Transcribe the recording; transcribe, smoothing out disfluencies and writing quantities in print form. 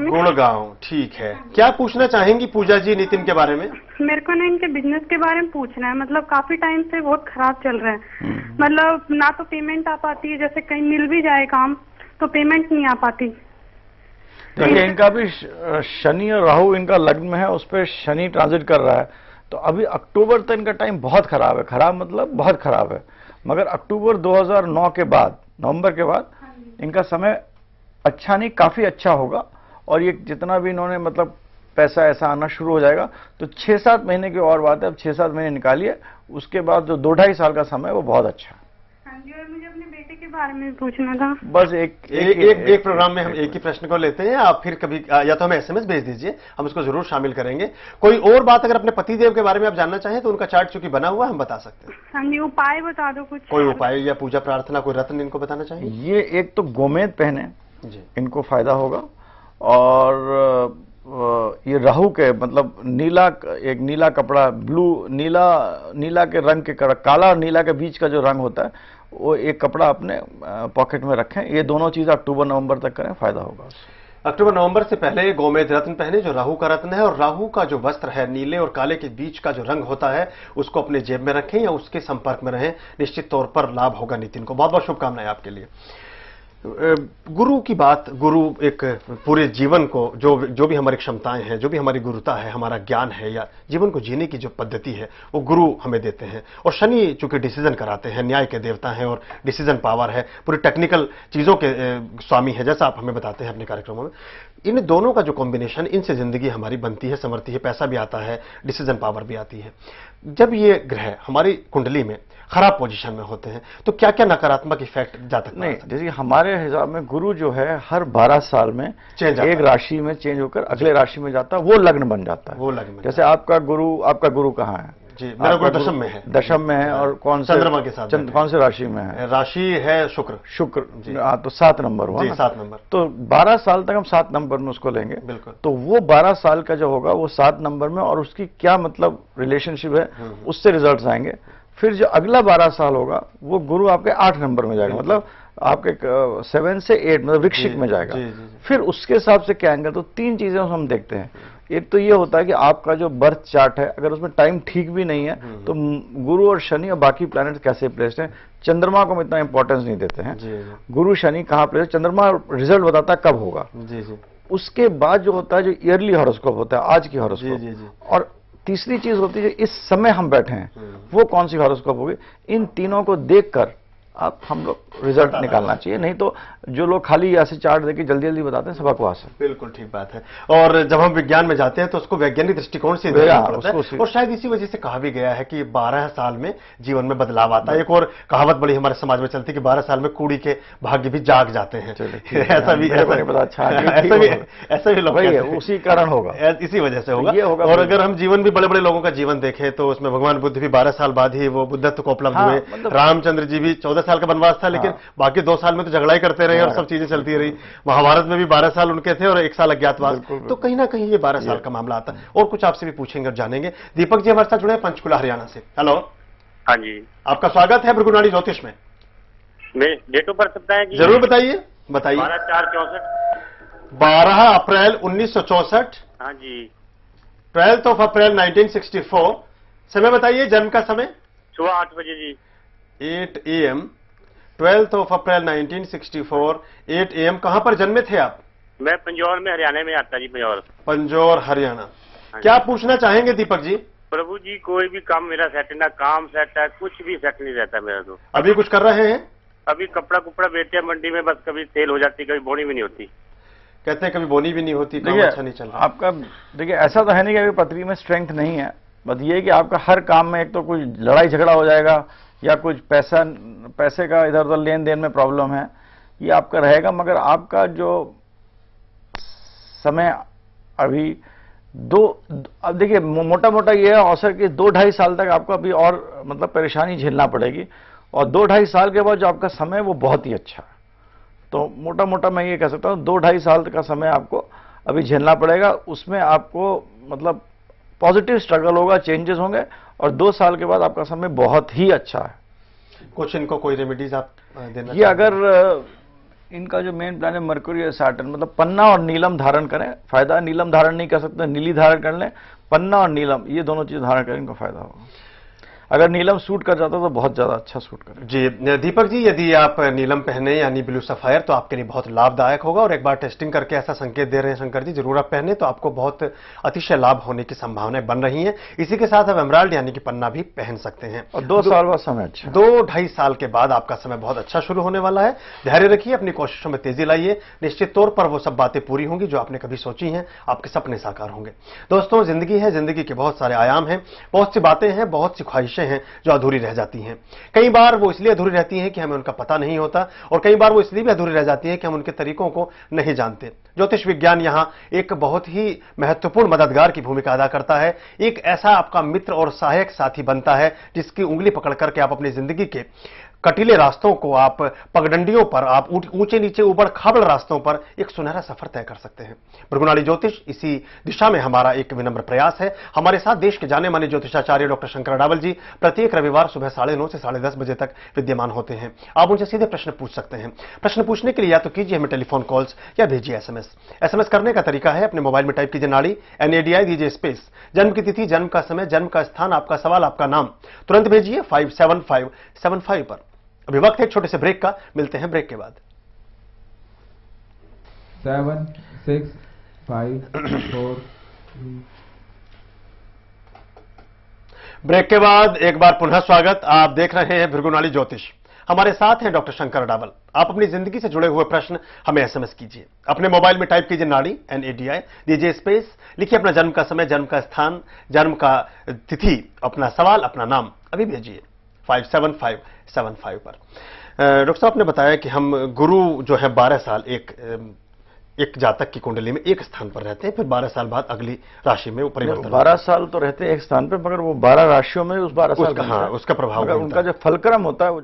में। गुड़गांव, ठीक है। क्या पूछना चाहेंगी पूजा जी नितिन के बारे में? मेरे को ना इनके बिजनेस के बारे में पूछना है। मतलब काफी टाइम से बहुत खराब चल रहा है। मतलब ना तो पेमेंट आ पाती है, जैसे कहीं मिल भी जाए काम तो पेमेंट नहीं आ पाती। देखिए इनका भी शनि और राहु इनका लग्न में है, उस पर शनि ट्रांजिट कर रहा है, तो अभी अक्टूबर तक इनका टाइम बहुत खराब है। खराब मतलब बहुत खराब है, मगर अक्टूबर 2009 के बाद, नवंबर के बाद इनका समय अच्छा नहीं, काफी अच्छा होगा। और ये जितना भी इन्होंने मतलब पैसा ऐसा आना शुरू हो जाएगा, तो 6-7 महीने की और बात है। अब 6-7 महीने निकालिए, उसके बाद जो 2-2.5 साल का समय है वो बहुत अच्छा है। और मुझे अपने बेटे के बारे में पूछना था। बस एक प्रोग्राम में हम एक ही प्रश्न को लेते हैं। आप फिर कभी या तो हमें एसएमएस भेज दीजिए, हम उसको जरूर शामिल करेंगे। कोई और बात अगर अपने पतिदेव के बारे में आप जानना चाहें तो उनका चार्ट चूंकि बना हुआ है, हम बता सकते हैं। हाँ जी, उपाय बता दो कुछ। कोई उपाय या पूजा प्रार्थना, कोई रत्न इनको बताना चाहिए? ये एक तो गोमेद पहने जी, इनको फायदा होगा। और ये राहु के मतलब नीला, एक नीला कपड़ा, ब्लू नीला के रंग के, काला और नीला के बीच का जो रंग होता है, वो एक कपड़ा अपने पॉकेट में रखें। ये दोनों चीजें अक्टूबर-नवंबर तक करें, फायदा होगा। अक्टूबर-नवंबर से पहले गोमेद रत्न पहने, जो राहु का रत्न है। और राहु का जो वस्त्र है, नीले और काले के बीच का जो रंग होता है, उसको अपने जेब में रखें या उसके संपर्क में रहें। निश्चित तौर पर लाभ होगा नितिन को। बहुत बहुत शुभकामनाएं आपके लिए। गुरु की बात, गुरु एक पूरे जीवन को, जो भी हमारी क्षमताएं हैं, जो भी हमारी गुरुता है, हमारा ज्ञान है या जीवन को जीने की जो पद्धति है, वो गुरु हमें देते हैं। और शनि चूंकि डिसीजन कराते हैं, न्याय के देवता हैं और डिसीजन पावर है, पूरी टेक्निकल चीजों के स्वामी है, जैसा आप हमें बताते हैं अपने कार्यक्रमों में। इन दोनों का जो कॉम्बिनेशन, इनसे जिंदगी हमारी बनती है, संवरती है, पैसा भी आता है, डिसीजन पावर भी आती है। जब ये ग्रह हमारी कुंडली में खराब पोजीशन में होते हैं तो क्या क्या नकारात्मक इफेक्ट जाता है? नहीं, जैसे हमारे हिसाब में गुरु जो है हर 12 साल में एक राशि में चेंज होकर अगले राशि में जाता है, वो लग्न बन जाता है। वो लग्न में, जैसे आपका गुरु कहाँ है? जी, मेरा गुरु दशम में है। दशम में है। और कौन से चंद्रमा के साथ कौन से राशि में है? राशि है शुक्र। तो 7 नंबर हुआ ना? 7 नंबर। तो 12 साल तक हम 7 नंबर में उसको लेंगे। बिल्कुल। तो वो 12 साल का जो होगा वो 7 नंबर में, और उसकी क्या मतलब रिलेशनशिप है, उससे रिजल्ट्स आएंगे। फिर जो अगला 12 साल होगा वो गुरु आपके 8 नंबर में जाएगा, मतलब आपके 7 से 8 मतलब वृश्चिक में जाएगा। फिर उसके हिसाब से क्या आएंगे, तो 3 चीजें हम देखते हैं। एक तो ये होता है कि आपका जो बर्थ चार्ट है, अगर उसमें टाइम ठीक भी नहीं है तो गुरु और शनि और बाकी प्लैनेट कैसे प्लेस्ड हैं। चंद्रमा को हम इतना इंपॉर्टेंस नहीं देते हैं। गुरु शनि कहाँ प्लेस, चंद्रमा रिजल्ट बताता है कब होगा। उसके बाद जो होता है, जो ईयरली हॉरोस्कोप होता है, आज की हॉरोस्कोप। और तीसरी चीज होती है, जो इस समय हम बैठे हैं वो कौन सी हॉरोस्कोप होगी। इन तीनों को देखकर आप हम लोग रिजल्ट निकालना चाहिए। नहीं तो जो लोग खाली ऐसे चार्ट देके जल्दी जल्दी बताते हैं, सब बकवास है। बिल्कुल ठीक बात है। और जब हम विज्ञान में जाते हैं तो उसको वैज्ञानिक दृष्टिकोण से देखना पड़ता है। और शायद इसी वजह से कहा भी गया है कि 12 साल में जीवन में बदलाव आता है। एक और कहावत बड़ी हमारे समाज में चलती है कि 12 साल में कुड़ी के भाग्य भी जाग जाते हैं। ऐसा भी लोग, उसी कारण होगा, इसी वजह से होगा। और अगर हम जीवन भी बड़े बड़े लोगों का जीवन देखें तो उसमें भगवान बुद्ध भी 12 साल बाद ही वो बुद्धत्व को उपलब्ध हुए। रामचंद्र जी भी 14 साल का वनवास था, लेकिन बाकी 2 साल में तो झगड़ा ही करते रहे और सब चीजें चलती रही। महाभारत में भी 12 साल उनके थे और 1 साल अज्ञातवास। तो कहीं ना कहीं ये 12 साल का मामला आता है। और कुछ आपसे भी पूछेंगे और जानेंगे। दीपक जी हमारे साथ जुड़े हैं पंचकुला हरियाणा से। हेलो। हाँ जी, आपका स्वागत है भृगुनाड़ी ज्योतिष में। डेट ऑफ बर्थ बताएं कि? जरूर बताइए, बताइए। 12/4/64। 12 अप्रैल 1964। हाँ जी। 12 अप्रैल 1964। समय बताइए, जन्म का समय? सुबह 8 बजे जी। 8 AM। 12 April 1964, 8 AM। कहां पर जन्मे थे आप? मैं पंजौर में, हरियाणा में आता जी। पंजौर हरियाणा। क्या पूछना चाहेंगे दीपक जी? प्रभु जी, कोई भी काम मेरा सेट, ना काम सेट है, कुछ भी सेट नहीं रहता मेरा। तो अभी कुछ कर रहे हैं? अभी कपड़ा कुपड़ा बेचते हैं मंडी में, बस कभी सेल हो जाती, कभी बोनी भी नहीं होती। कहते हैं कभी बोनी भी नहीं होती, काम अच्छा नहीं चल रहा। आपका देखिए ऐसा तो है नहीं कि अभी पत्री में स्ट्रेंथ नहीं है। बस ये कि आपका हर काम में एक तो कुछ लड़ाई झगड़ा हो जाएगा या कुछ पैसे का इधर उधर लेन देन में प्रॉब्लम है, ये आपका रहेगा। मगर आपका जो समय अभी अब देखिए मोटा मोटा ये है औसत कि 2-2.5 साल तक आपको अभी और मतलब परेशानी झेलना पड़ेगी। और 2-2.5 साल के बाद जो आपका समय है वो बहुत ही अच्छा है। तो मोटा मोटा मैं ये कह सकता हूँ 2-2.5 साल का समय आपको अभी झेलना पड़ेगा। उसमें आपको मतलब पॉजिटिव स्ट्रगल होगा, चेंजेस होंगे। और 2 साल के बाद आपका समय बहुत ही अच्छा है। कुछ इनको कोई रेमेडीज आप देना? ये अगर इनका जो मेन प्लान है मरकरी और सैटर्न, मतलब पन्ना और नीलम धारण करें, फायदा। नीलम धारण नहीं कर सकते, नीली धारण कर लें, पन्ना और नीलम ये दोनों चीज धारण करें, इनको फायदा होगा। अगर नीलम सूट कर जाता तो बहुत ज्यादा अच्छा सूट करे। जी दीपक जी, यदि आप नीलम पहने यानी ब्लू सफायर तो आपके लिए बहुत लाभदायक होगा, और एक बार टेस्टिंग करके ऐसा संकेत दे रहे हैं शंकर जी, जरूर आप पहने तो आपको बहुत अतिशय लाभ होने की संभावनाएं बन रही हैं। इसी के साथ आप एमराल्ड यानी कि पन्ना भी पहन सकते हैं, और 2 साल बाद समय अच्छा, 2-2.5 साल के बाद आपका समय बहुत अच्छा शुरू होने वाला है। धैर्य रखिए, अपनी कोशिशों में तेजी लाइए, निश्चित तौर पर वो सब बातें पूरी होंगी जो आपने कभी सोची हैं, आपके सपने साकार होंगे। दोस्तों, जिंदगी है, जिंदगी के बहुत सारे आयाम हैं, बहुत सी बातें हैं, बहुत सी ख्वाहिशें हैं जो अधूरी रह जाती हैं। कई बार वो इसलिए अधूरी रहती हैं कि हमें उनका पता नहीं होता, और कई बार वो इसलिए भी अधूरी रह जाती है कि हम उनके तरीकों को नहीं जानते। ज्योतिष विज्ञान यहां एक बहुत ही महत्वपूर्ण मददगार की भूमिका अदा करता है। एक ऐसा आपका मित्र और सहायक साथी बनता है जिसकी उंगली पकड़ करके आप अपनी जिंदगी के कटीले रास्तों को, आप पगडंडियों पर, आप ऊंचे नीचे उबड़ खाबड़ रास्तों पर एक सुनहरा सफर तय कर सकते हैं। भृगुनाली ज्योतिष इसी दिशा में हमारा एक विनम्र प्रयास है। हमारे साथ देश के जाने माने ज्योतिषाचार्य डॉक्टर शंकर अडावल जी प्रत्येक रविवार सुबह 9:30 से 10:30 बजे तक विद्यमान होते हैं। आप उनसे सीधे प्रश्न पूछ सकते हैं। प्रश्न पूछने के लिए या तो कीजिए हमें टेलीफोन कॉल्स या भेजिए एसएमएस करने का तरीका है, अपने मोबाइल में टाइप कीजिए नाड़ी NADI, दीजिए स्पेस, जन्म की तिथि, जन्म का समय, जन्म का स्थान, आपका सवाल, आपका नाम, तुरंत भेजिए 57575 पर। अभी वक्त है एक छोटे से ब्रेक का, मिलते हैं ब्रेक के बाद। 7 6 5 4 ब्रेक के बाद एक बार पुनः स्वागत। आप देख रहे हैं भृगुनाली ज्योतिष। हमारे साथ हैं डॉक्टर शंकर अडावल। आप अपनी जिंदगी से जुड़े हुए प्रश्न हमें एसएमएस कीजिए, अपने मोबाइल में टाइप कीजिए नाड़ी NADI, दीजिए स्पेस, लिखिए अपना जन्म का समय, जन्म का स्थान, जन्म का तिथि, अपना सवाल, अपना नाम, अभी भेजिए 57575 पर। डॉक्टर साहब, आपने बताया कि हम गुरु जो है 12 साल एक जातक की कुंडली में एक स्थान पर रहते हैं, फिर 12 साल बाद अगली राशि में वो परिवर्तन। 12 साल तो रहते हैं एक स्थान पर, मगर वो 12 राशियों में उस 12 साल उसका प्रभाव, उनका जो फलक्रम होता है वो